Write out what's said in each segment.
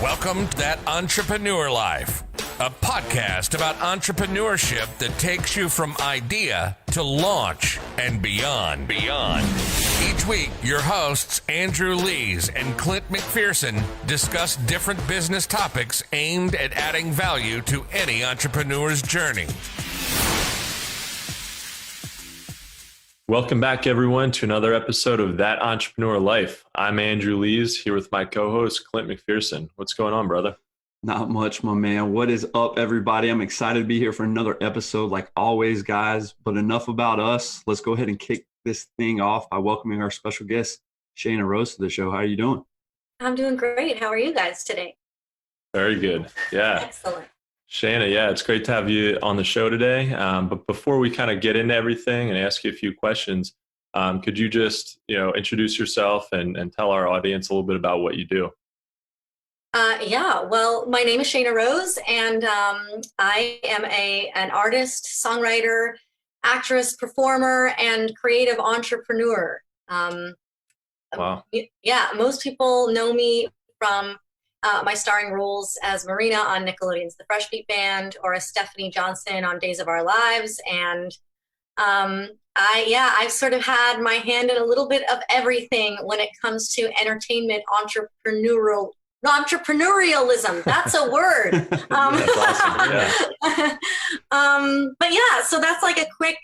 Welcome to That Entrepreneur Life, a podcast about entrepreneurship that takes you from idea to launch and beyond. Each week, your hosts, Andrew Lees and Clint McPherson, discuss different business topics aimed at adding value to any entrepreneur's journey. Welcome back, everyone, to another episode of That Entrepreneur Life. I'm Andrew Lees, here with my co-host, Clint McPherson. What's going on, brother? Not much, my man. What is up, everybody? I'm excited to be here for another episode, like always, guys. But enough about us. Let's go ahead and kick this thing off by welcoming our special guest, Shayna Rose, to the show. How are you doing? I'm doing great. How are you guys today? Very good. Yeah. Excellent. Shayna, yeah, it's great to have you on the show today. But before we kind of get into everything and ask you a few questions, could you just, introduce yourself and tell our audience a little bit about what you do? Well, my name is Shayna Rose, and I am an artist, songwriter, actress, performer, and creative entrepreneur. Wow. Yeah, most people know me from my starring roles as Marina on Nickelodeon's The Fresh Beat Band, or as Stephanie Johnson on Days of Our Lives. And I've sort of had my hand in a little bit of everything when it comes to entertainment, entrepreneurialism. That's a word. That's awesome. Yeah. But yeah, so that's like a quick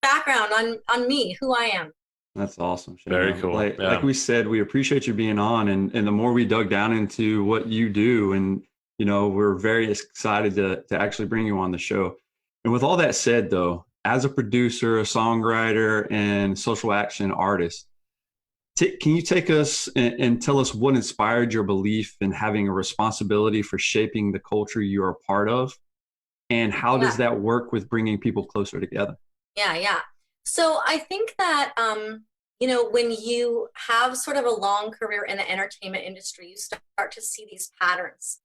background on me, who I am. That's awesome, Shayna. Very cool. Like we said, we appreciate you being on, and the more we dug down into what you do, and we're very excited to actually bring you on the show. And with all that said, though, as a producer, a songwriter, and social action artist, can you take us and tell us what inspired your belief in having a responsibility for shaping the culture you are a part of, and how does that work with bringing people closer together? Yeah. So I think that, when you have sort of a long career in the entertainment industry, you start to see these patterns,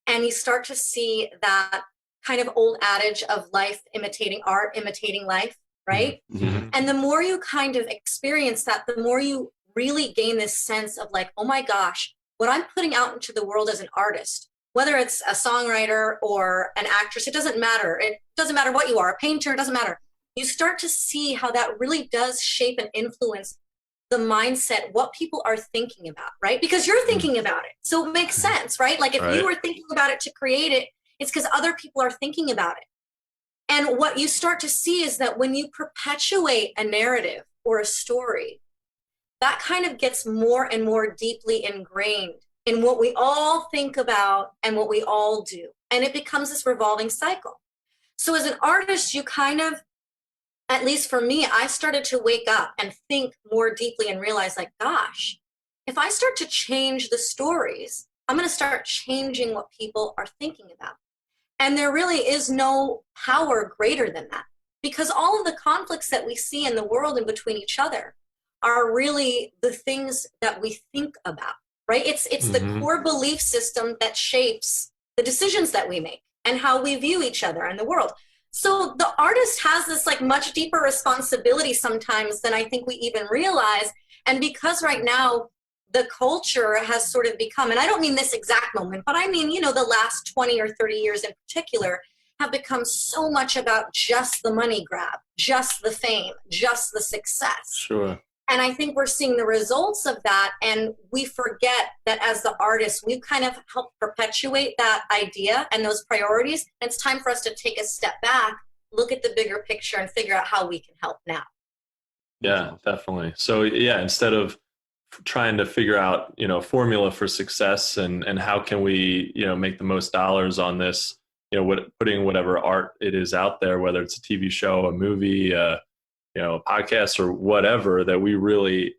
and you start to see that kind of old adage of life imitating art, imitating life, right? Mm-hmm. And the more you kind of experience that, the more you really gain this sense of like, oh my gosh, what I'm putting out into the world as an artist, whether it's a songwriter or an actress, it doesn't matter. It doesn't matter what you are, a painter, it doesn't matter. You start to see how that really does shape and influence the mindset, what people are thinking about, right? Because you're thinking about it. So it makes sense, right? Like if you were thinking about it to create it, it's because other people are thinking about it. And what you start to see is that when you perpetuate a narrative or a story, that kind of gets more and more deeply ingrained in what we all think about and what we all do. And it becomes this revolving cycle. So as an artist, you kind of, at least for me, I started to wake up and think more deeply and realize like, gosh, if I start to change the stories, I'm going to start changing what people are thinking about. And there really is no power greater than that, because all of the conflicts that we see in the world and between each other are really the things that we think about, right? It's the core belief system that shapes the decisions that we make and how we view each other and the world. So the artist has this like much deeper responsibility sometimes than I think we even realize. And because right now the culture has sort of become, and I don't mean this exact moment, but I mean, the last 20 or 30 years in particular have become so much about just the money grab, just the fame, just the success. Sure. And I think we're seeing the results of that. And we forget that as the artists, we've kind of helped perpetuate that idea and those priorities. And it's time for us to take a step back, look at the bigger picture, and figure out how we can help now. Yeah, definitely. So instead of trying to figure out, a formula for success and how can we, make the most dollars on this, putting whatever art it is out there, whether it's a TV show, a movie, a podcast or whatever, that we really,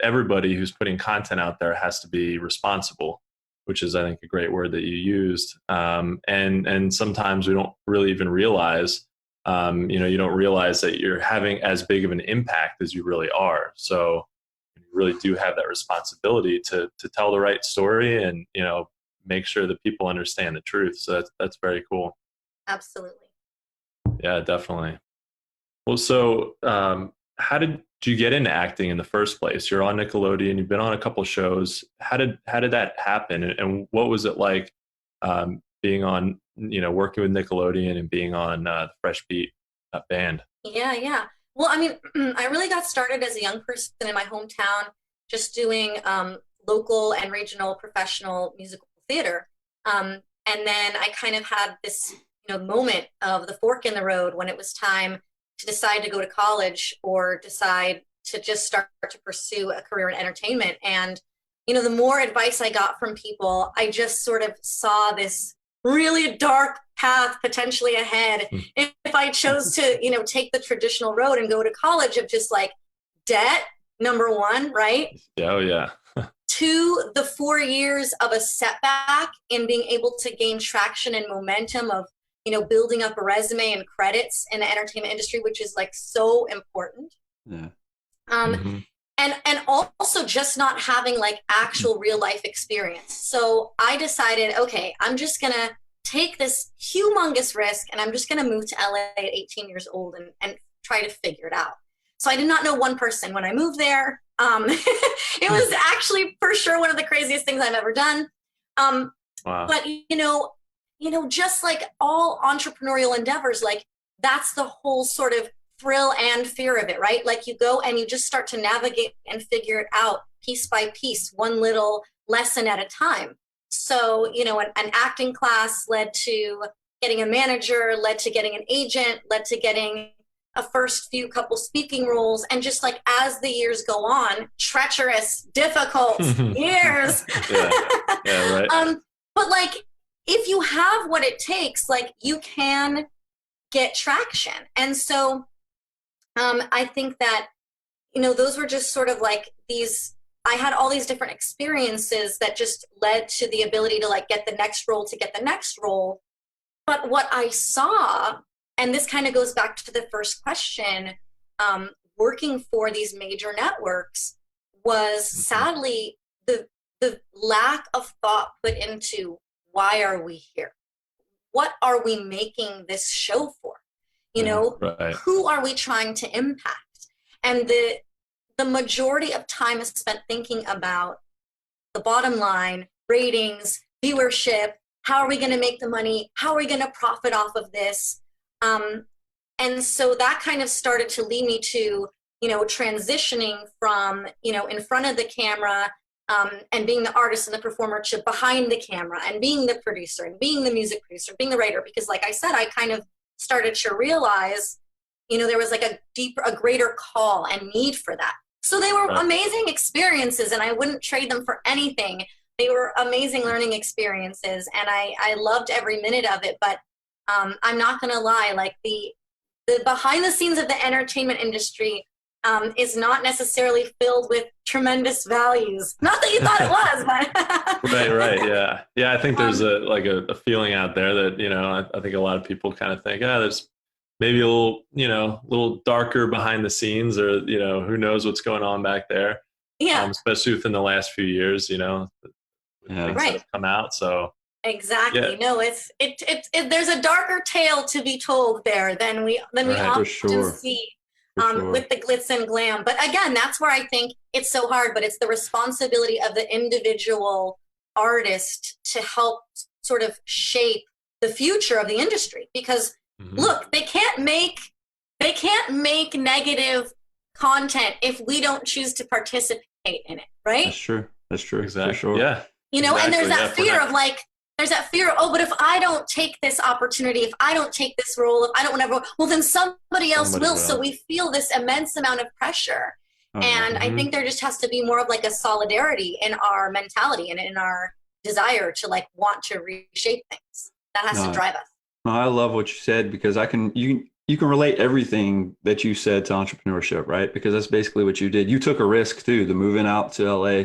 everybody who's putting content out there has to be responsible, which is, I think, a great word that you used. And sometimes we don't really even realize, you don't realize that you're having as big of an impact as you really are. So you really do have that responsibility to tell the right story and, make sure that people understand the truth. So that's very cool. Absolutely. Yeah, definitely. Well, so how did you get into acting in the first place? You're on Nickelodeon. You've been on a couple shows. How did that happen? And what was it like being on, working with Nickelodeon and being on the Fresh Beat band? Yeah. Well, I mean, I really got started as a young person in my hometown, just doing local and regional professional musical theater. And then I kind of had this, moment of the fork in the road when it was time to decide to go to college or decide to just start to pursue a career in entertainment. And, the more advice I got from people, I just sort of saw this really dark path potentially ahead if I chose to, take the traditional road and go to college of just like debt, number one, right? Oh, yeah. 2, the 4 years of a setback in being able to gain traction and momentum of, building up a resume and credits in the entertainment industry, which is like so important. Yeah. And also just not having like actual real life experience. So I decided, okay, I'm just going to take this humongous risk and I'm just going to move to LA at 18 years old and try to figure it out. So I did not know one person when I moved there. It was actually for sure one of the craziest things I've ever done. Wow. But, just like all entrepreneurial endeavors, like that's the whole sort of thrill and fear of it, right? Like you go and you just start to navigate and figure it out piece by piece, one little lesson at a time. So, an acting class led to getting a manager, led to getting an agent, led to getting a first few couple speaking roles. And just like as the years go on, treacherous, difficult years. Yeah, right. But like, if you have what it takes, like you can get traction. And so I think that, those were just sort of like I had all these different experiences that just led to the ability to like get the next role. But what I saw, and this kind of goes back to the first question, working for these major networks was sadly the lack of thought put into why are we here? What are we making this show for? Right. Who are we trying to impact? And the majority of time is spent thinking about the bottom line, ratings, viewership, how are we going to make the money? How are we going to profit off of this? And so that kind of started to lead me to, transitioning from, in front of the camera and being the artist and the performer to behind the camera and being the producer and being the music producer, being the writer. Because like I said, I kind of started to realize, there was like a greater call and need for that. So they were amazing experiences and I wouldn't trade them for anything. They were amazing learning experiences and I loved every minute of it. But I'm not going to lie, like the behind the scenes of the entertainment industry is not necessarily filled with tremendous values. Not that you thought it was, but right. Yeah. I think there's a feeling out there that, I think a lot of people kind of think, there's maybe a little darker behind the scenes or, who knows what's going on back there. Yeah. Especially within the last few years, things that have come out. So exactly. Yeah. No, it's there's a darker tale to be told there than we often see with the glitz and glam. But again, that's where I think it's so hard, but it's the responsibility of the individual artist to help sort of shape the future of the industry. Because look, they can't make negative content if we don't choose to participate in it, right? That's true. Exactly. For sure. Yeah. And there's that fear of like, but if I don't take this opportunity, if I don't take this role, if I don't whatever, well, then somebody else will. So we feel this immense amount of pressure. And I think there just has to be more of like a solidarity in our mentality and in our desire to like want to reshape things. That has to drive us. No, I love what you said because you can relate everything that you said to entrepreneurship, right? Because that's basically what you did. You took a risk too, the moving out to LA,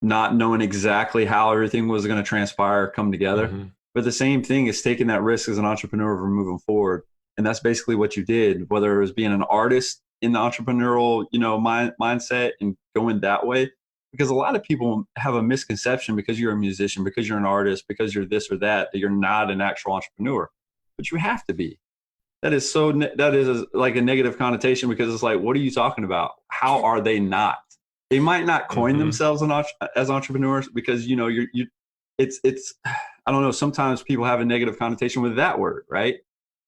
not knowing exactly how everything was going to transpire, come together. But the same thing is taking that risk as an entrepreneur for moving forward. And that's basically what you did, whether it was being an artist in the entrepreneurial, mindset and going that way. Because a lot of people have a misconception because you're a musician, because you're an artist, because you're this or that you're not an actual entrepreneur. But you have to be. that is like a negative connotation, because it's like, what are you talking about? How are they not? They might not coin themselves as entrepreneurs, because, you know, it's I don't know, sometimes people have a negative connotation with that word, right?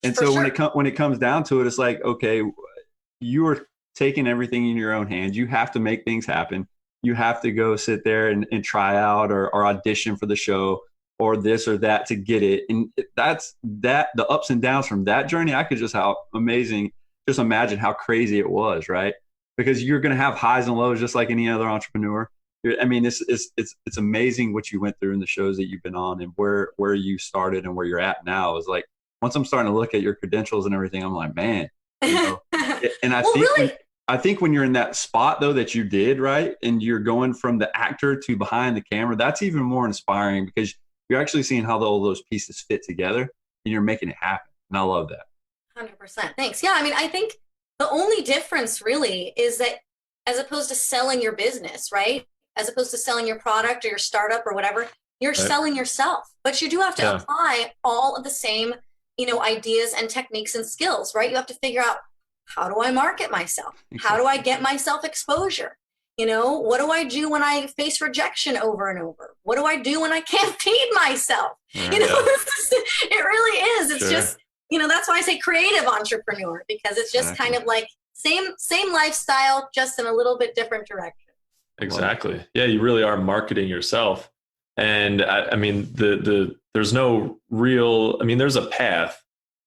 And For so sure. when it comes down to it, it's like, okay, you are taking everything in your own hands. You have to make things happen. You have to go sit there and try out or audition for the show or this or that to get it. And the ups and downs from that journey. I could just imagine how crazy it was, right? Because you're going to have highs and lows just like any other entrepreneur. I mean, it's amazing what you went through in the shows that you've been on, and where you started and where you're at now. Is like, once I'm starting to look at your credentials and everything, I'm like, man, you know. And Well, really, I think when you're in that spot though that you did, right, and you're going from the actor to behind the camera, that's even more inspiring, because you're actually seeing how all those pieces fit together and you're making it happen. And I love that. 100%. Thanks. Yeah, I mean, I think the only difference really is that, as opposed to selling your business, right? As opposed to selling your product or your startup or whatever, you're Right. selling yourself. But you do have to Yeah. apply all of the same, you know, ideas and techniques and skills, right? You have to figure out, how do I market myself? How do I get myself exposure? You know, what do I do when I face rejection over and over? What do I do when I can't feed myself? Right. You know, it really is. It's Sure. just, you know, that's why I say creative entrepreneur, because it's just kind of like same lifestyle, just in a little bit different direction. Exactly. Yeah, you really are marketing yourself. And I mean, there's no real, I mean, there's a path,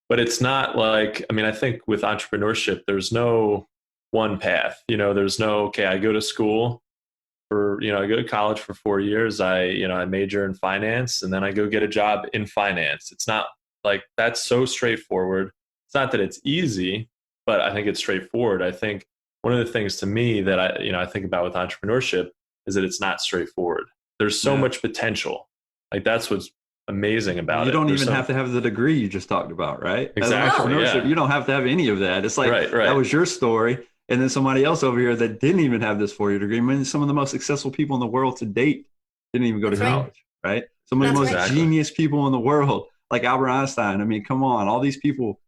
but it's not like, I mean, I think with entrepreneurship, there's no one path. You know, there's no, okay, I go to school for, you know, I go to college for 4 years. I major in finance, and then I go get a job in finance. It's not like that's so straightforward. It's not that it's easy, but I think it's straightforward. I think one of the things to me that I think about with entrepreneurship is that it's not straightforward. There's so much potential. Like, that's what's amazing about it. You don't even have to have the degree you just talked about, right? Exactly. As Yeah. you don't have to have any of that. It's like, Right. that was your story. And then somebody else over here that didn't even have this 4-year degree. I mean, some of the most successful people in the world to date didn't even go to That's right. college, right? Some of the That's most right. genius people in the world, like Albert Einstein. I mean, come on, all these people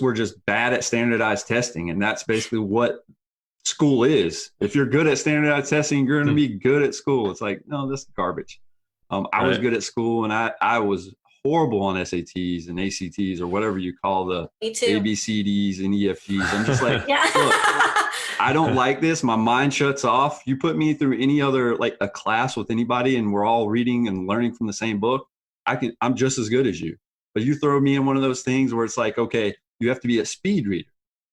were just bad at standardized testing. And that's basically what school is. If you're good at standardized testing, you're going to be good at school. It's like, no, this is garbage. I was Right. good at school, and I was horrible on SATs and ACTs, or whatever you call the Me too. ABCDs and EFGs. I'm just like, Yeah. look, I don't like this. My mind shuts off. You put me through any other, like a class with anybody, and we're all reading and learning from the same book, I'm just as good as you. But you throw me in one of those things where it's like, okay, you have to be a speed reader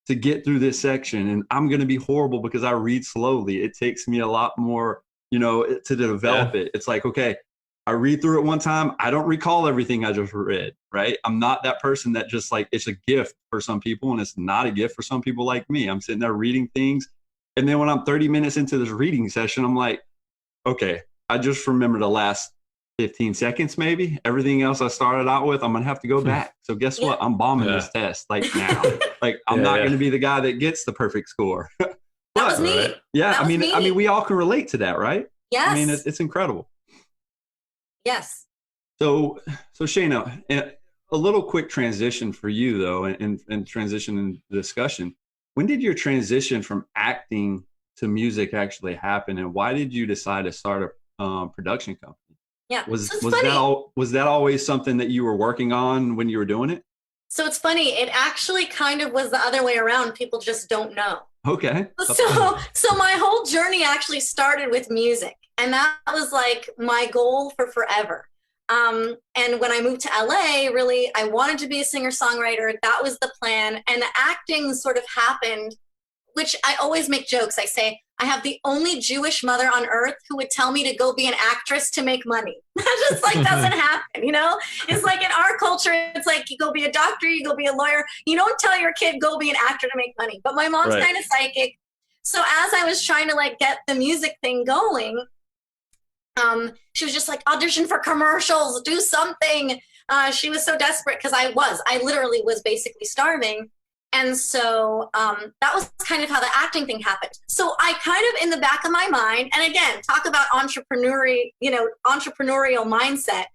to get through this section, and I'm going to be horrible because I read slowly. It takes me a lot more, to develop it. It's like, okay, I read through it one time. I don't recall everything I just read, right? I'm not that person that just, like, it's a gift for some people and it's not a gift for some people like me. I'm sitting there reading things. And then when I'm 30 minutes into this reading session, I'm like, okay, I just remember the last 15 seconds, maybe. Everything else I started out with, I'm going to have to go back. So guess what? I'm bombing this test like now. Like, I'm not going to be the guy that gets the perfect score. That was me. Right. Yeah, That was me. I mean, we all can relate to that, right? Yes. I mean, it's incredible. Yes. So Shayna, a little quick transition for you though, and transition in the discussion. When did your transition from acting to music actually happen, and why did you decide to start a production company? Yeah. Was So it's was funny. was that always something that you were working on when you were doing it? So it's funny. It actually kind of was the other way around. People just don't know. Okay. So my whole journey actually started with music, and that was like my goal for forever. And when I moved to LA, really, I wanted to be a singer-songwriter. That was the plan. And the acting sort of happened, which I always make jokes. I say, I have the only Jewish mother on earth who would tell me to go be an actress to make money. That just like doesn't happen, you know? It's like in our culture, it's like you go be a doctor, you go be a lawyer. You don't tell your kid, go be an actor to make money. But my mom's Right. kind of psychic. So as I was trying to like get the music thing going, she was just like, audition for commercials, do something. She was so desperate because I literally was basically starving. And so that was kind of how the acting thing happened. So I kind of, in the back of my mind, and again, talk about entrepreneurial mindset.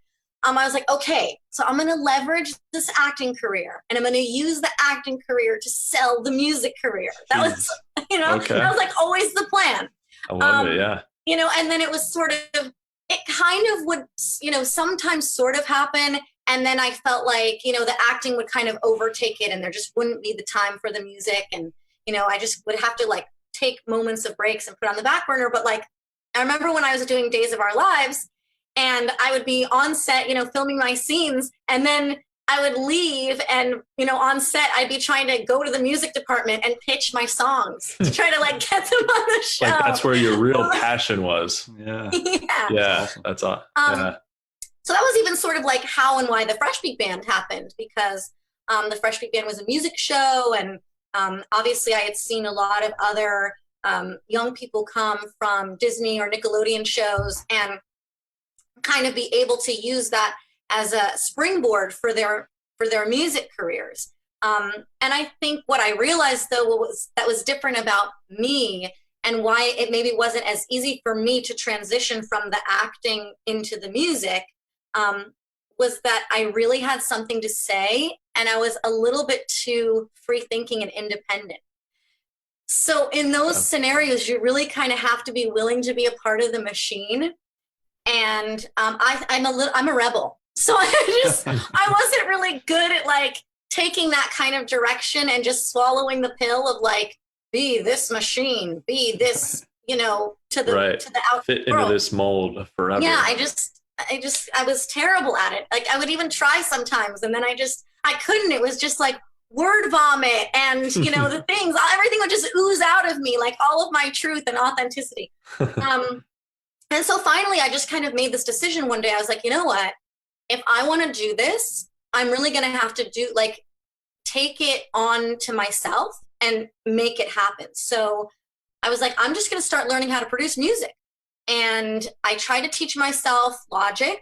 I was like, okay, so I'm going to leverage this acting career, and I'm going to use the acting career to sell the music career. That was, Okay. that was like always the plan. I love it. Yeah. And then it was sort of, it kind of would, sometimes sort of happen. And then I felt like, the acting would kind of overtake it, and there just wouldn't be the time for the music. And, I just would have to like take moments of breaks and put on the back burner. But like, I remember when I was doing Days of Our Lives, and I would be on set, filming my scenes, and then I would leave, and, on set, I'd be trying to go to the music department and pitch my songs to try to like get them on the show. Like that's where your real passion was. Yeah. Yeah. That's awesome. Yeah. So that was even sort of like how and why the Fresh Beat Band happened, because the Fresh Beat Band was a music show, and obviously I had seen a lot of other young people come from Disney or Nickelodeon shows and kind of be able to use that as a springboard for their music careers. And I think what I realized though was different about me, and why it maybe wasn't as easy for me to transition from the acting into the music, was that I really had something to say, and I was a little bit too free thinking and independent. So in those scenarios, you really kind of have to be willing to be a part of the machine. And I'm a rebel. So I wasn't really good at like taking that kind of direction and just swallowing the pill of like, be this machine, be this, to the out fit world. into this mold forever. Yeah, I was terrible at it. Like I would even try sometimes, and then I couldn't. It was just like word vomit, and the things, everything would just ooze out of me, like all of my truth and authenticity. And so finally, I just kind of made this decision one day. I was like, you know what? If I want to do this, I'm really going to have to take it on to myself and make it happen. So I was like, I'm just going to start learning how to produce music. And I tried to teach myself Logic,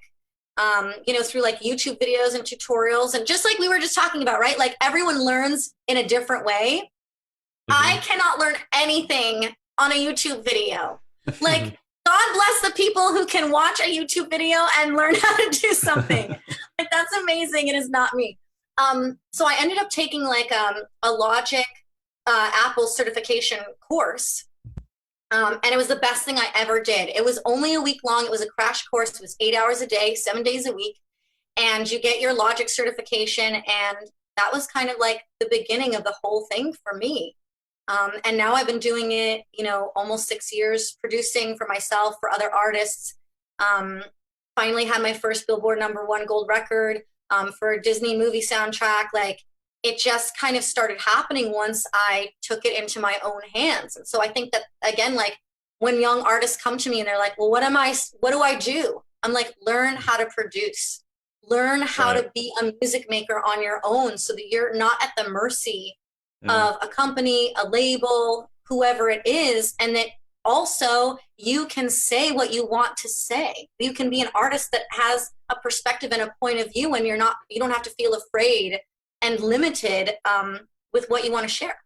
through like YouTube videos and tutorials. And just like we were just talking about, right? Like everyone learns in a different way. Mm-hmm. I cannot learn anything on a YouTube video. Like, God bless the people who can watch a YouTube video and learn how to do something. Like that's amazing. It is not me. So I ended up taking like a Logic Apple certification course. And it was the best thing I ever did. It was only a week long. It was a crash course. It was 8 hours a day, 7 days a week. And you get your Logic certification. And that was kind of like the beginning of the whole thing for me. And now I've been doing it, almost 6 years, producing for myself, for other artists. Finally had my first Billboard #1 gold record for a Disney movie soundtrack. Like it just kind of started happening once I took it into my own hands. And so I think that, again, like when young artists come to me and they're like, well, what do I do? I'm like, learn how to produce, learn how to be a music maker on your own, so that you're not at the mercy of a company, a label, whoever it is, and that also you can say what you want to say. You can be an artist that has a perspective and a point of view, and you don't have to feel afraid and limited with what you want to share.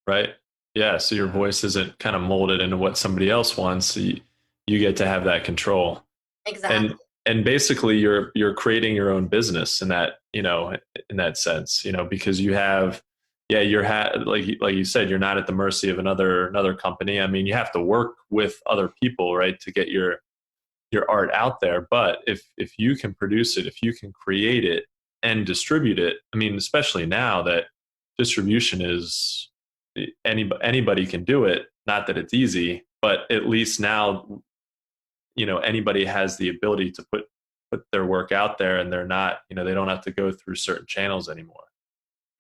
Right. Yeah. So your voice isn't kind of molded into what somebody else wants. So you get to have that control. Exactly. And basically you're creating your own business in that, in that sense, because you have, like you said, you're not at the mercy of another company. I mean, you have to work with other people, right, to get your art out there. But if you can produce it, if you can create it and distribute it, I mean, especially now that distribution is anybody can do it. Not that it's easy, but at least now, anybody has the ability to put their work out there, and they're not, they don't have to go through certain channels anymore.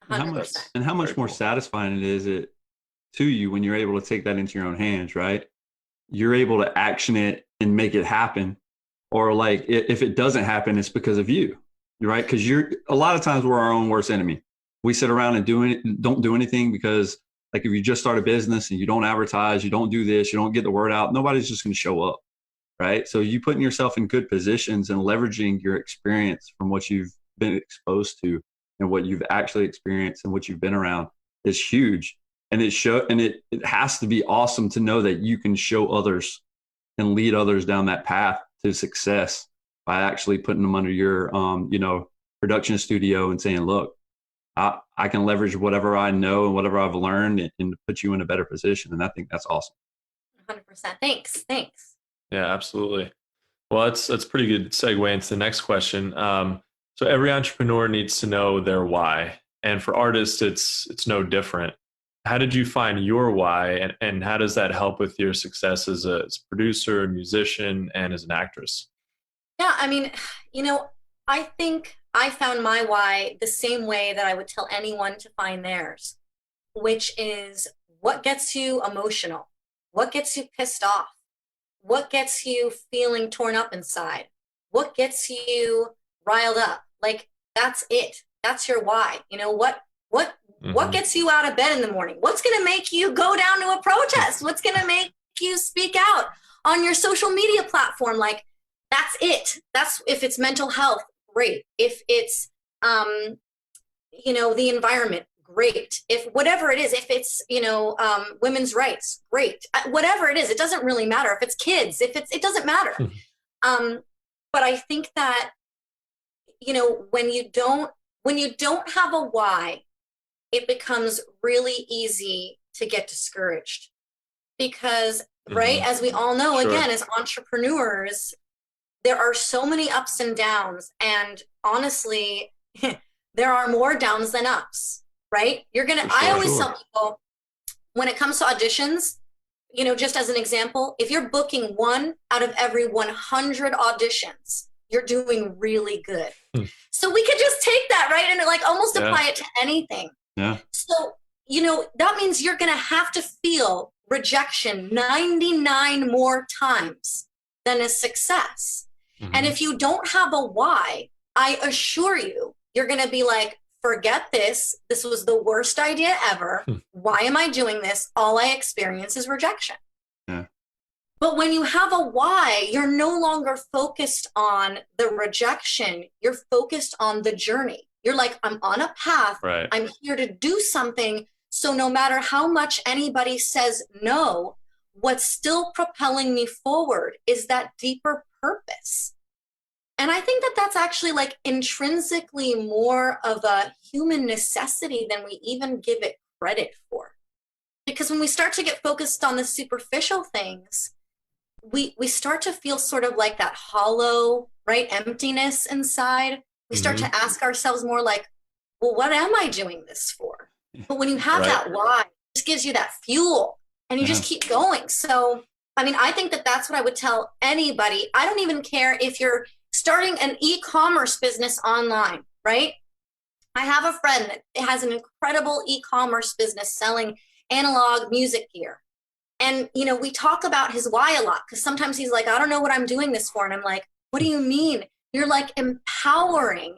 100%. How much more satisfying is it to you when you're able to take that into your own hands, right? You're able to action it and make it happen. Or like if it doesn't happen, it's because of you, right? Because a lot of times we're our own worst enemy. We sit around and don't do anything because like if you just start a business and you don't advertise, you don't do this, you don't get the word out, nobody's just going to show up, right? So you putting yourself in good positions and leveraging your experience from what you've been exposed to and what you've actually experienced and what you've been around is huge. And it has to be awesome to know that you can show others and lead others down that path to success. by actually putting them under your, production studio and saying, look, I can leverage whatever I know and whatever I've learned and put you in a better position. And I think that's awesome. 100%. Thanks. Yeah, absolutely. Well, that's pretty good segue into the next question. So every entrepreneur needs to know their why. And for artists, it's no different. How did you find your why, and how does that help with your success as a producer, a musician, and as an actress? Yeah, I mean, I think I found my why the same way that I would tell anyone to find theirs, which is what gets you emotional, what gets you pissed off, what gets you feeling torn up inside, what gets you riled up. Like, that's it. That's your why. What gets you out of bed in the morning? What's going to make you go down to a protest? What's going to make you speak out on your social media platform? Like, that's it. That's, if it's mental health, great. If it's, the environment, great. If whatever it is, if it's, women's rights, great. Whatever it is, it doesn't really matter. If it's kids, it doesn't matter. But I think that, when you don't have a why, it becomes really easy to get discouraged because, right, as we all know, Sure. again, as entrepreneurs, there are so many ups and downs. And honestly, there are more downs than ups, right? I always tell people when it comes to auditions, just as an example, if you're booking 1 out of every 100 auditions, you're doing really good. So we could just take that, right? And almost apply it to anything. Yeah. So, that means you're going to have to feel rejection 99 more times than a success. And if you don't have a why, I assure you, you're going to be like, forget this. This was the worst idea ever. Why am I doing this? All I experience is rejection. Yeah. But when you have a why, you're no longer focused on the rejection. You're focused on the journey. You're like, I'm on a path. Right. I'm here to do something. So no matter how much anybody says no, what's still propelling me forward is that deeper purpose. And I think that that's actually intrinsically more of a human necessity than we even give it credit for. Because when we start to get focused on the superficial things, we start to feel sort of like that hollow, right, emptiness inside. We start to ask ourselves more like, well, what am I doing this for? But when you have that why, it just gives you that fuel and you just keep going. So, I mean, I think that that's what I would tell anybody. I don't even care if you're starting an e-commerce business online, right? I have a friend that has an incredible e-commerce business selling analog music gear. And, we talk about his why a lot because sometimes he's like, I don't know what I'm doing this for. And I'm like, what do you mean? You're empowering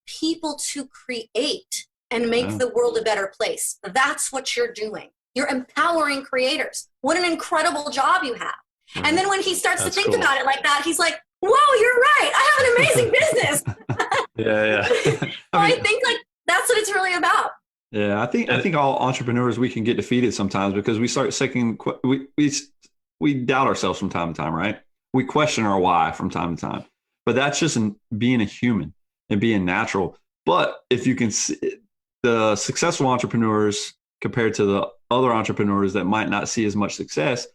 people to create and make the world a better place. That's what you're doing. You're empowering creators. What an incredible job you have. And then when he starts to think about it like that, he's like, whoa, you're right. I have an amazing business. Yeah. I think that's what it's really about. Yeah, I think all entrepreneurs, we can get defeated sometimes because we start we doubt ourselves from time to time, right? We question our why from time to time. But that's just being a human and being natural. But if you can see the successful entrepreneurs compared to the other entrepreneurs that might not see as much success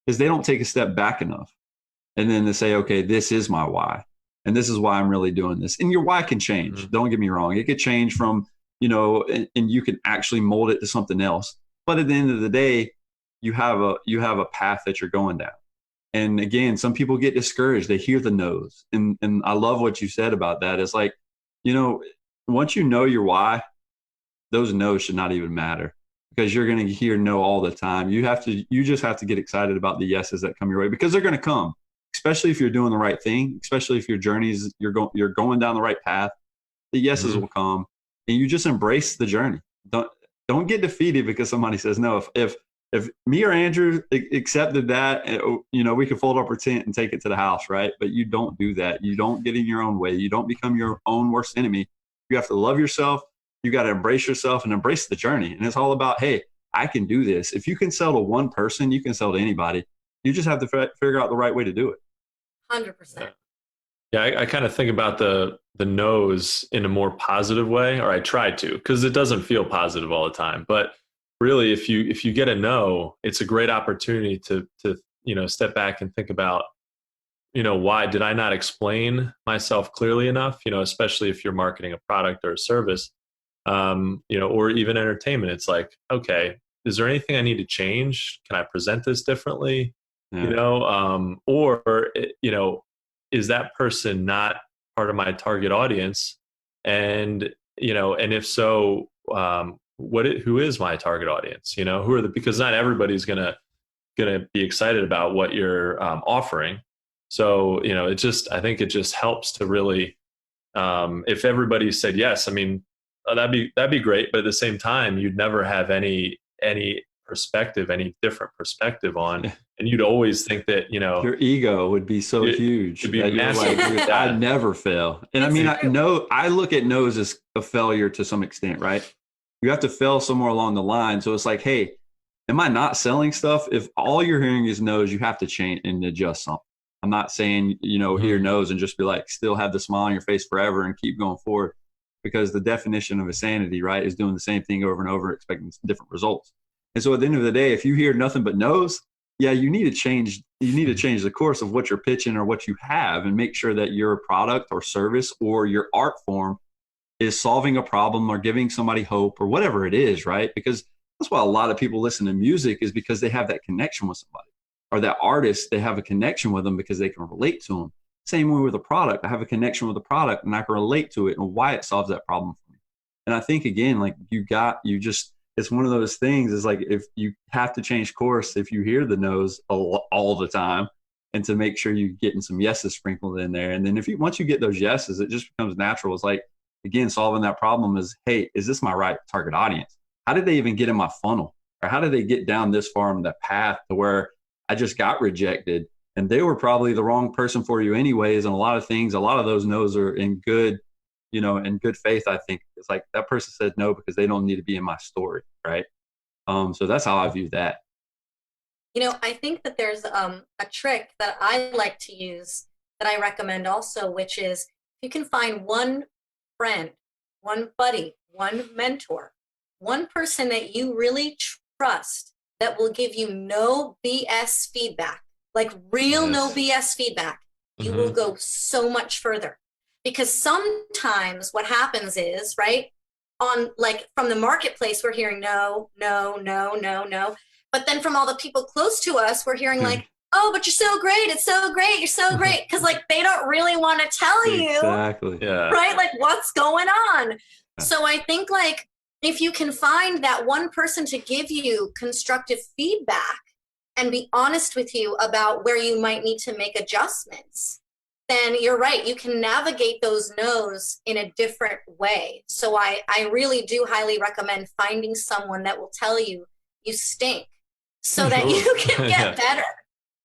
is they don't take a step back enough. And then they say, okay, this is my why. And this is why I'm really doing this. And your why can change. Don't get me wrong. It could change from, and you can actually mold it to something else. But at the end of the day, you have a path that you're going down. And again, some people get discouraged. They hear the no's. And I love what you said about that. It's like, once you know your why, those no's should not even matter because you're going to hear no all the time. You just have to get excited about the yeses that come your way because they're going to come, especially if you're doing the right thing, especially if your journeys, you're going down the right path. The yeses will come and you just embrace the journey. Don't get defeated because somebody says no. If me or Andrew accepted that, we could fold up our tent and take it to the house, right? But you don't do that. You don't get in your own way. You don't become your own worst enemy. You have to love yourself. You got to embrace yourself and embrace the journey. And it's all about, hey, I can do this. If you can sell to one person, you can sell to anybody. You just have to figure out the right way to do it. 100%. Yeah, I kind of think about the no's in a more positive way, or I try to, because it doesn't feel positive all the time. But really, if you get a no, it's a great opportunity to step back and think about, why did I not explain myself clearly enough? Especially if you're marketing a product or a service, or even entertainment. It's like, okay, is there anything I need to change? Can I present this differently? Yeah. Or is that person not part of my target audience? And and if so, who is my target audience? Who are because not everybody's gonna be excited about what you're offering. So I think it just helps to really, if everybody said yes, I mean, that'd be great. But at the same time, you'd never have any perspective, any different perspective on, and you'd always think that your ego would be so huge it'd be that you're like, massive. I'd never fail. And I mean, I look at no's as a failure to some extent, right? You have to fail somewhere along the line. So it's like, hey, am I not selling stuff? If all you're hearing is no's, you have to change and adjust something. I'm not saying, hear no's and just be like, still have the smile on your face forever and keep going forward, because the definition of insanity, right, is doing the same thing over and over, expecting different results. And so at the end of the day, if you hear nothing but no's, yeah, you need to change the course of what you're pitching or what you have, and make sure that your product or service or your art form is solving a problem or giving somebody hope or whatever it is, right? Because that's why a lot of people listen to music, is because they have that connection with somebody, or that artist, they have a connection with them because they can relate to them. Same way with a product. I have a connection with the product and I can relate to it and why it solves that problem for me. And I think, again, like it's one of those things, is like, if you have to change course, if you hear the no's all the time, and to make sure you're getting some yeses sprinkled in there. And then once you get those yeses, it just becomes natural. It's like, again, solving that problem is, hey, is this my right target audience? How did they even get in my funnel? Or how did they get down this far on the path to where I just got rejected? And they were probably the wrong person for you anyways. And a lot of those no's are in good, in good faith. I think it's like, that person said no because they don't need to be in my story. Right. So that's how I view that. I think that there's a trick that I like to use that I recommend also, which is, you can find one friend, one buddy, one mentor, one person that you really trust that will give you no BS feedback, like real no BS feedback. You will go so much further, because sometimes what happens is, right, on like from the marketplace, we're hearing no, no, no, no, no. But then from all the people close to us, we're hearing like, oh, but you're so great. It's so great. You're so great. Because like, they don't really want to tell you, exactly. Yeah. Right? Like, what's going on? So I think, like, if you can find that one person to give you constructive feedback and be honest with you about where you might need to make adjustments, then you're right. You can navigate those no's in a different way. So I really do highly recommend finding someone that will tell you you stink, so that you can get better.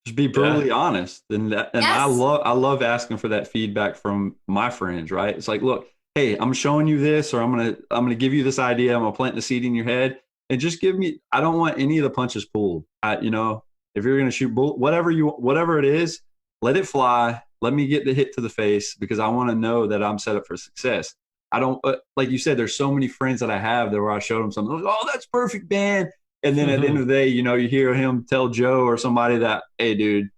Just be brutally honest. And yes. I love asking for that feedback from my friends, right? It's like, look, hey, I'm showing you this, or I'm gonna give you this idea. I'm gonna plant the seed in your head, and just give me. I don't want any of the punches pulled. If you're gonna shoot whatever it is, let it fly. Let me get the hit to the face, because I want to know that I'm set up for success. I don't, like you said, there's so many friends that I have that where I showed them something. Like, oh, that's perfect, man. And then at the end of the day, you hear him tell Joe or somebody that, hey, dude,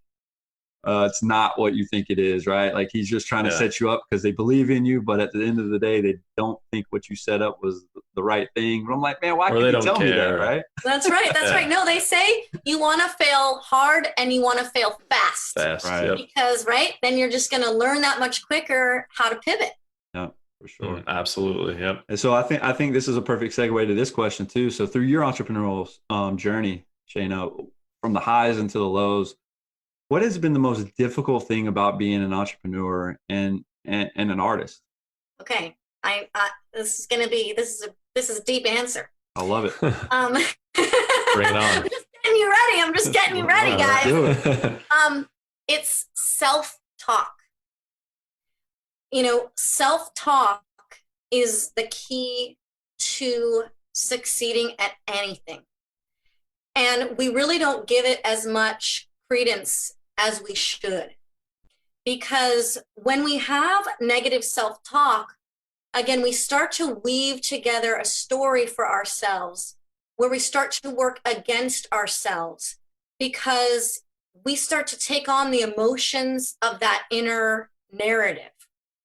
it's not what you think it is, right? Like, he's just trying to set you up because they believe in you. But at the end of the day, they don't think what you set up was the right thing. But I'm like, man, why can't you tell me that, right? That's right. That's right. No, they say you want to fail hard and you want to fail fast. Right. Yep. Because, right, then you're just going to learn that much quicker how to pivot. Yeah. For sure. Absolutely. Yep. And so I think this is a perfect segue to this question too. So through your entrepreneurial journey, Shayna, from the highs into the lows, what has been the most difficult thing about being an entrepreneur and an artist? Okay. This is a deep answer. I love it. Bring it on. I'm just getting you ready, guys. It's self-talk. Self-talk is the key to succeeding at anything. And we really don't give it as much credence as we should. because when we have negative self-talk, again, we start to weave together a story for ourselves where we start to work against ourselves because we start to take on the emotions of that inner narrative,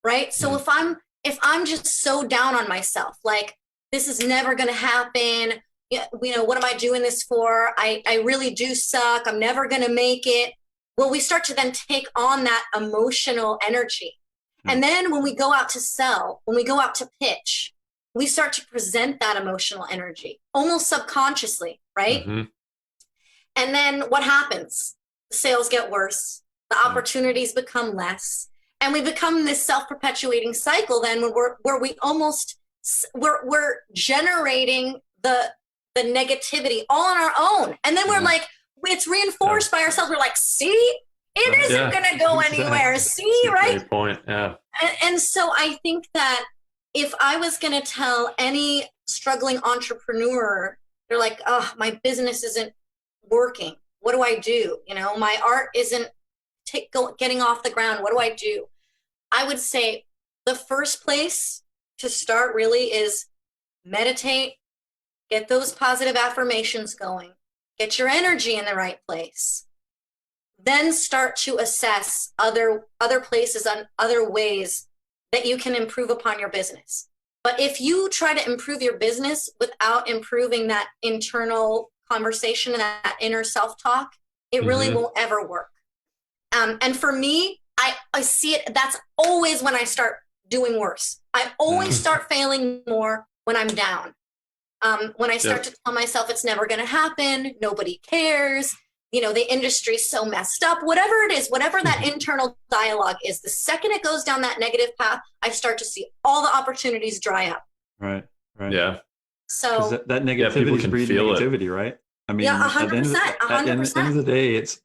right? So if I'm just so down on myself, like this is never going to happen, what am I doing this for? I really do suck. I'm never going to make it. Well, we start to then take on that emotional energy. And then when we go out to sell, when we go out to pitch, we start to present that emotional energy almost subconsciously, right? Mm-hmm. And then what happens? The sales get worse. The opportunities become less. And we become this self-perpetuating cycle then where we almost, we're generating the negativity all on our own. And then we're like, it's reinforced by ourselves. We're like, see, it isn't going to go anywhere. See, right? Great point. Yeah. And so I think that if I was going to tell any struggling entrepreneur, they're like, oh, my business isn't working. What do I do? My art isn't getting off the ground. What do I do? I would say the first place to start really is meditate, get those positive affirmations going, get your energy in the right place. Then start to assess other places and other ways that you can improve upon your business. But if you try to improve your business without improving that internal conversation and that inner self-talk, it really won't ever work. And for me, I see it, that's always when I start doing worse. I always start failing more when I'm down. When I start to tell myself it's never going to happen, nobody cares, the industry's so messed up, whatever it is, whatever that internal dialogue is, the second it goes down that negative path, I start to see all the opportunities dry up. Right. Yeah. So that negativity is breeding negativity, right? I mean, 100%. At the end of the day, it's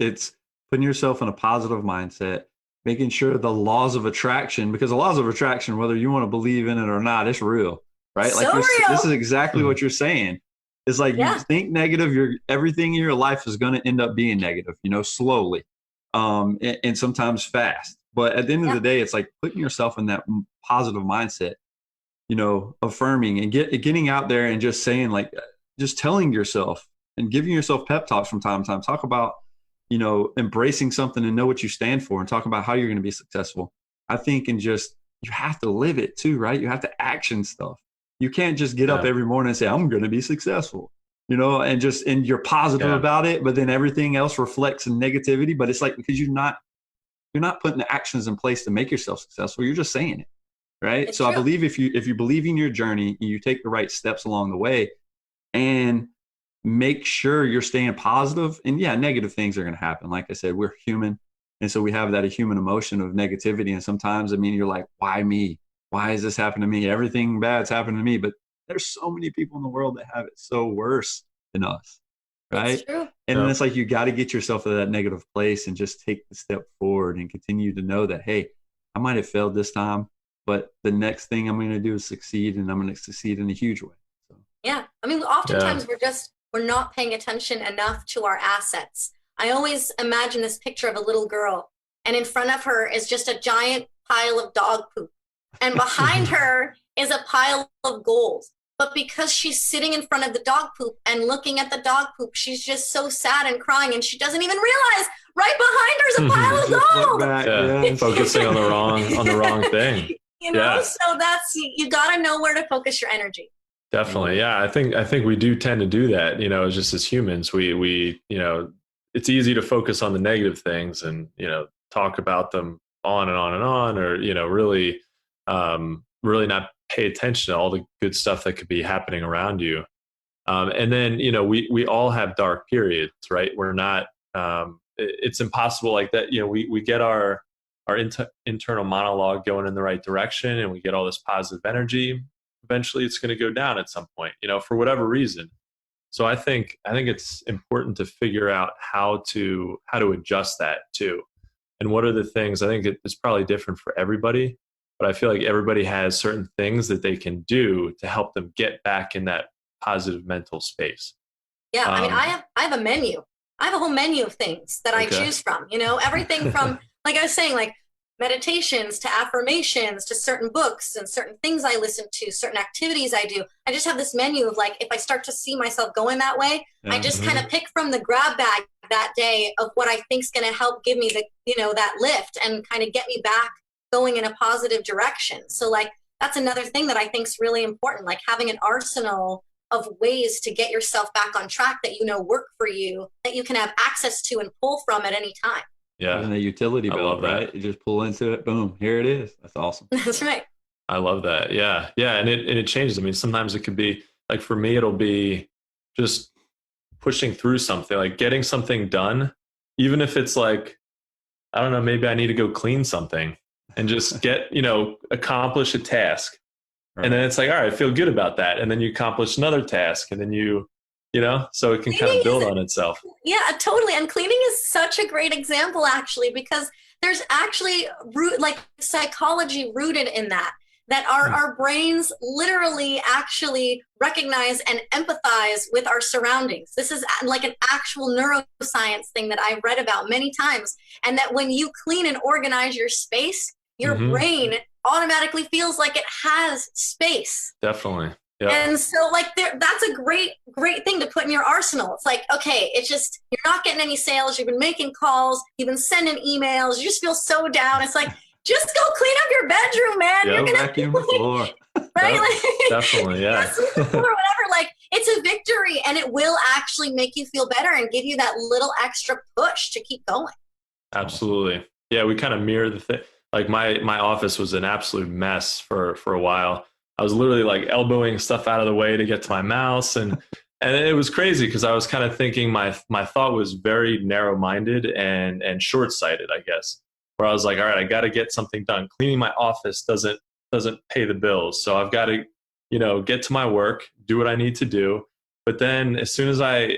putting yourself in a positive mindset, making sure the laws of attraction, because the laws of attraction, whether you want to believe in it or not, it's real, right? So real. This is exactly what you're saying. It's like you think negative, everything in your life is going to end up being negative, slowly, and sometimes fast. But at the end of the day, it's like putting yourself in that positive mindset, affirming and getting out there and just saying, like, just telling yourself and giving yourself pep talks from time to time. Talk about, embracing something and know what you stand for, and talk about how you're going to be successful. I think, and just, you have to live it too, right? You have to action stuff. You can't just get up every morning and say, I'm going to be successful, and you're positive about it, but then everything else reflects in negativity. But it's like, because you're not putting the actions in place to make yourself successful. You're just saying it. Right. It's true. I believe if you believe in your journey and you take the right steps along the way and make sure you're staying positive, and negative things are going to happen. Like I said, we're human. And so we have that human emotion of negativity. And sometimes, you're like, why me? Why is this happening to me? Everything bad's happening to me. But there's so many people in the world that have it so worse than us. Right. It's true. And then it's like, you got to get yourself to that negative place and just take the step forward and continue to know that, hey, I might have failed this time, but the next thing I'm going to do is succeed, and I'm going to succeed in a huge way. So. Yeah. Oftentimes we're not paying attention enough to our assets. I always imagine this picture of a little girl, and in front of her is just a giant pile of dog poop. And behind her is a pile of gold. But because she's sitting in front of the dog poop and looking at the dog poop, she's just so sad and crying, and she doesn't even realize right behind her is a pile of gold. Focusing on the wrong thing. So that's, you got to know where to focus your energy. Definitely. Yeah. I think we do tend to do that, just as humans, we it's easy to focus on the negative things and, talk about them on and on and on, or, really not pay attention to all the good stuff that could be happening around you. And then, we all have dark periods, right? We're not, it's impossible like that. We get our internal monologue going in the right direction, and we get all this positive energy. Eventually it's going to go down at some point, for whatever reason. So I think it's important to figure out how to adjust that too. And what are the things, I think it's probably different for everybody, but I feel like everybody has certain things that they can do to help them get back in that positive mental space. Yeah. I have a menu. I have a whole menu of things that I choose from, everything from, like I was saying, like meditations to affirmations to certain books and certain things I listen to, certain activities I do. I just have this menu of like, if I start to see myself going that way, I just kind of pick from the grab bag that day of what I think is going to help give me the, that lift and kind of get me back going in a positive direction. So like, that's another thing that I think is really important, like having an arsenal of ways to get yourself back on track that work for you, that you can have access to and pull from at any time. Yeah. And the utility belt, right? You just pull into it, boom, here it is. That's awesome. That's right. I love that. Yeah. Yeah. And it changes. I mean, sometimes it could be like, for me, it'll be just pushing through something, like getting something done, even if it's like, I don't know, maybe I need to go clean something and just get, accomplish a task. Right. And then it's like, all right, I feel good about that. And then you accomplish another task and then so it can kind of build on itself. Yeah, totally. And cleaning is such a great example, actually, because there's actually psychology rooted in that our brains literally actually recognize and empathize with our surroundings. This is like an actual neuroscience thing that I've read about many times. And that when you clean and organize your space, your brain automatically feels like it has space. Definitely. Yep. And so that's a great thing to put in your arsenal. It's like, okay, it's just, you're not getting any sales. You've been making calls. You've been sending emails. You just feel so down. It's like, just go clean up your bedroom, man. Yeah, you're going to vacuum the floor. Right? Definitely. Yeah. Or whatever. Like, it's a victory and it will actually make you feel better and give you that little extra push to keep going. Absolutely. Yeah. We kind of mirror the thing. Like my office was an absolute mess for a while. I was literally like elbowing stuff out of the way to get to my mouse. And it was crazy because I was kind of thinking my thought was very narrow-minded and short-sighted, I guess, where I was like, all right, I got to get something done. Cleaning my office doesn't pay the bills. So I've got to, get to my work, do what I need to do. But then as soon as at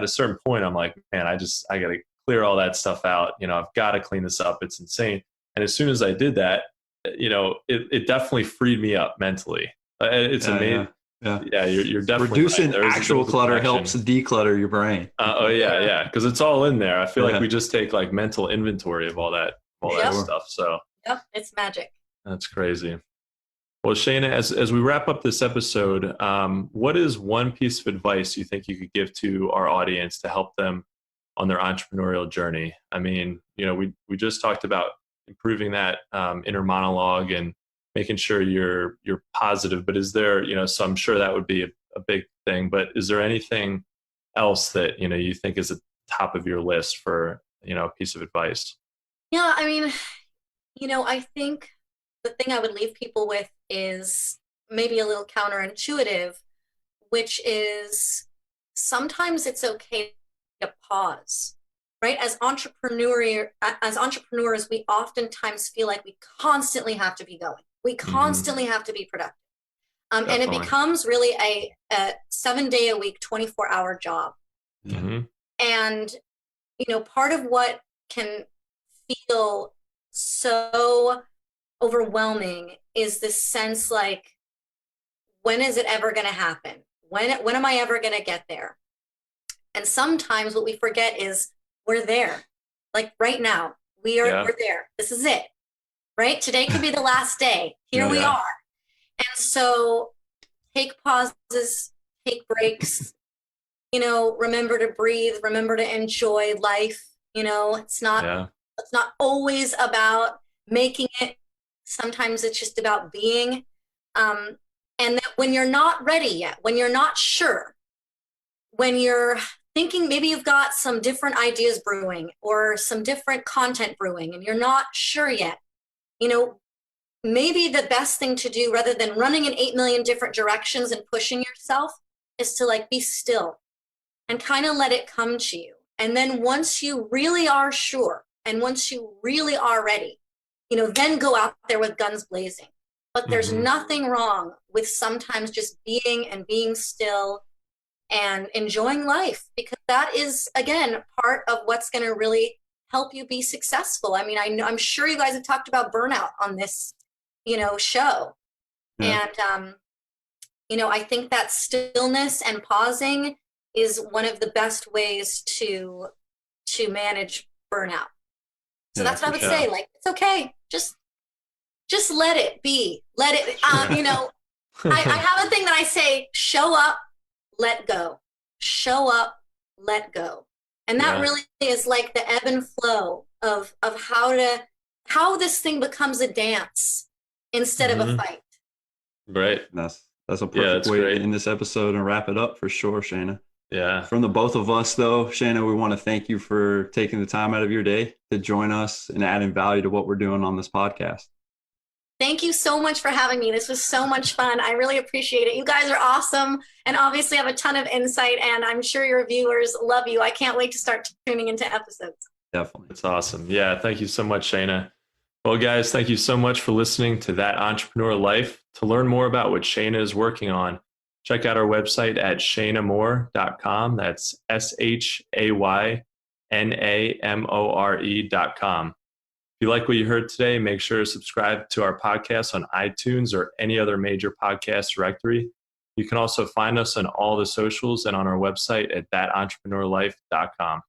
a certain point, I'm like, man, I got to clear all that stuff out. I've got to clean this up. It's insane. And as soon as I did that, it definitely freed me up mentally. It's amazing. Yeah. You're definitely reducing actual clutter helps declutter your brain. Yeah. Because it's all in there. I feel like we just take like mental inventory of all that stuff. So it's magic. That's crazy. Well, Shayna, as we wrap up this episode, what is one piece of advice you think you could give to our audience to help them on their entrepreneurial journey? I mean, we just talked about improving that inner monologue and making sure you're positive, but is there, so I'm sure that would be a big thing, but is there anything else that, you think is at the top of your list for, a piece of advice? Yeah. I mean, I think the thing I would leave people with is maybe a little counterintuitive, which is sometimes it's okay to pause. Right? As entrepreneurs, we oftentimes feel like we constantly have to be going. We constantly have to be productive. And it becomes really a 7-day-a-week, 24-hour job. Mm-hmm. And, part of what can feel so overwhelming is this sense like, when is it ever going to happen? When am I ever going to get there? And sometimes what we forget is, we're there. Like right now, we're there. This is it. Right? Today could be the last day. Here we are. And so take pauses, take breaks, remember to breathe, remember to enjoy life. It's not always about making it. Sometimes it's just about being. And that when you're not ready yet, when you're not sure, when you're thinking maybe you've got some different ideas brewing or some different content brewing and you're not sure yet, maybe the best thing to do rather than running in 8 million different directions and pushing yourself is to like be still and kind of let it come to you. And then once you really are sure and once you really are ready, then go out there with guns blazing. But there's nothing wrong with sometimes just being still and enjoying life, because that is, again, part of what's going to really help you be successful. I mean, I'm sure you guys have talked about burnout on this, show. Yeah. And, I think that stillness and pausing is one of the best ways to manage burnout. So that's what I would say. Like, it's okay. Just let it be. Let it, you know, I have a thing that I say, show up, let go. Show up, let go. And that really is like the ebb and flow of how this thing becomes a dance instead of a fight. Right. That's a perfect way to end this episode and wrap it up for sure, Shayna. Yeah. From the both of us, though, Shayna, we want to thank you for taking the time out of your day to join us and adding value to what we're doing on this podcast. Thank you so much for having me. This was so much fun. I really appreciate it. You guys are awesome and obviously have a ton of insight, and I'm sure your viewers love you. I can't wait to start tuning into episodes. Definitely. That's awesome. Yeah. Thank you so much, Shayna. Well, guys, thank you so much for listening to That Entrepreneur Life. To learn more about what Shayna is working on, check out our website at shaynamore.com. That's SHAYNAMORE.com. If you like what you heard today, make sure to subscribe to our podcast on iTunes or any other major podcast directory. You can also find us on all the socials and on our website at thatentrepreneurlife.com.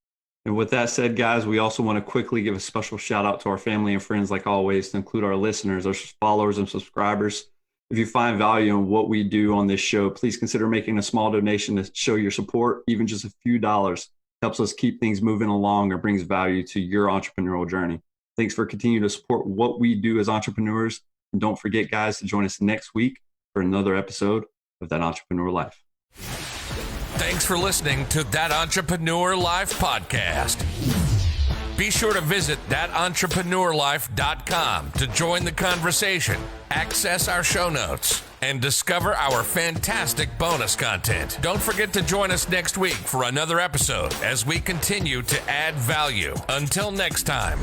And with that said, guys, we also want to quickly give a special shout out to our family and friends, like always, to include our listeners, our followers, and subscribers. If you find value in what we do on this show, please consider making a small donation to show your support. Even just a few dollars helps us keep things moving along or brings value to your entrepreneurial journey. Thanks for continuing to support what we do as entrepreneurs. And don't forget, guys, to join us next week for another episode of That Entrepreneur Life. Thanks for listening to That Entrepreneur Life podcast. Be sure to visit thatentrepreneurlife.com to join the conversation, access our show notes, and discover our fantastic bonus content. Don't forget to join us next week for another episode as we continue to add value. Until next time.